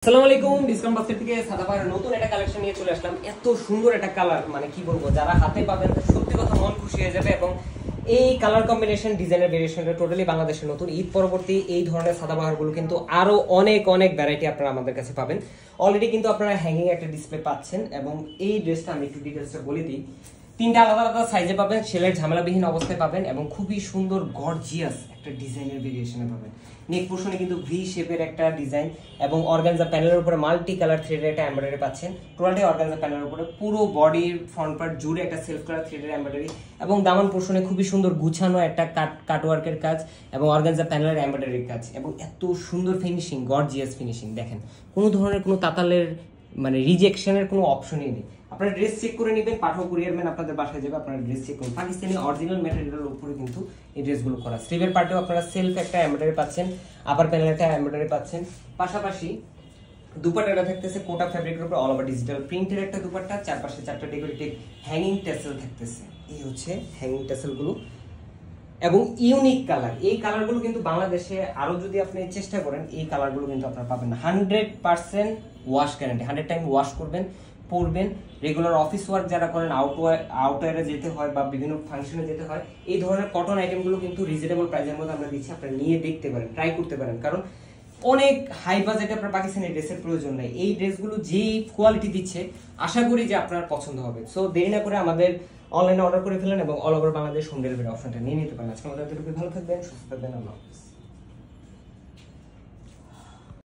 আসসালামু আলাইকুম, ডিসকাউন্ট বক্সের থেকে সাদাপাড়ার নতুন একটা কালেকশন নিয়ে চলে আসলাম। এত সুন্দর একটা কালার, মানে কি বলবো, যারা হাতে পাবেন সত্যি কথা মন খুশি হয়ে যাবে। এবং এই কালার কম্বিনেশন, ডিজাইনের ভেরিয়েশনটা টোটালি বাংলাদেশের নতুন। ঈদ পরবর্তী এই ধরনের সাদাবাহারগুলো কিন্তু আরো অনেক অনেক ভ্যারাইটি আপনারা আমাদের কাছে পাবেন। অলরেডি কিন্তু আপনারা হ্যাঙ্গিং একটা ডিসপ্লে পাচ্ছেন। এবং এই ড্রেসটা আমি একটু ডিটেলসটা বলে দিই, তিনটা আলাদা আলাদা সাইজে পাবেন, সেলের ঝামেলাবিহীন অবস্থায় পাবেন এবং খুবই সুন্দর গর্জিয়াস একটা ডিজাইনের ভেরিয়েশনে পাবেন। নেক পোর্শনে কিন্তু ভি শেপের একটা ডিজাইন এবং অর্গানজা প্যানেলের উপরে মাল্টি কালার থ্রেডের একটা এমব্রয়ডারি পাচ্ছেন। টোটালটাই অর্গানজা প্যানেলের উপরে পুরো বডির ফ্রন্ট পার্ট জুড়ে একটা সেলফ কালার থ্রেডের এমব্রয়ডারি এবং দামান পোর্শনে খুবই সুন্দর গুছানো একটা কাটওয়ার্কের কাজ এবং অর্গানজা প্যানেলের এমব্রয়ডারির কাজ এবং এত সুন্দর ফিনিশিং, গর্জিয়াস ফিনিশিং। দেখেন, কোনো ধরনের কোনো তাতালের মানে রিজেকশনের কোনো অপশনই নেই। আপনারা ড্রেস চেক করে নেবেন, পাঠাও কুরিয়ার ম্যান আপনাদের বাসায় যাবে, আপনারা ড্রেস চেক করুন। পাকিস্তানি অরিজিনাল ম্যাটেরিয়ালের উপরে কিন্তু এই ড্রেসগুলো করা। স্লিভের পার্টেও আপনারা সেলফ একটা এমব্রয়ডারি পাচ্ছেন, আপার প্যানেলে একটা এমব্রয়ডারি পাচ্ছেন। পাশাপাশি দুপাট্টাটা থাকতেছে কোটা ফ্যাব্রিকের উপর অল ওভার ডিজিটাল প্রিন্টের একটা দুপাট্টা, চারপাশে চারটা ডেকোরেটিভ হ্যাঙ্গিং টেসেল থাকতেছে। এই হচ্ছে হ্যাঙ্গিং টেসেলগুলো এবং ইউনিক কালার। এই কালারগুলো কিন্তু বাংলাদেশে আরো যদি আপনি চেষ্টা করেন, এই কালারগুলো কিন্তু আপনারা পাবেন না। 100% ওয়াশ গ্যারান্টি, 100 টাইম ওয়াশ করবেন, পরবেন। রেগুলার অফিস ওয়ার্ক যারা করেন, আউটওয়ারে যেতে হয় বা বিভিন্ন ফাংশনে যেতে হয়, এই ধরনের কটন আইটেমগুলো কিন্তু রিজনেবল প্রাইসের মধ্যে আমরা দিচ্ছি। আপনারা নিয়ে দেখতে পারেন, ট্রাই করতে পারেন, কারণ অনেক হাই বাজেটে আপনার পাকিস্তানি ড্রেসের প্রয়োজন নেই। এই ড্রেসগুলো যেই কোয়ালিটি দিচ্ছে, আশা করি যে আপনার পছন্দ হবে। সো দেরি না করে আমাদের অনলাইনে অর্ডার করে ফেলেন এবং all over Bangladesh home delivery অপশনটা নিয়ে নিতে পারেন। আজকে আমাদের ভালো থাকবেন, সুস্থ থাকবেন, আল্লাহ হাফেজ।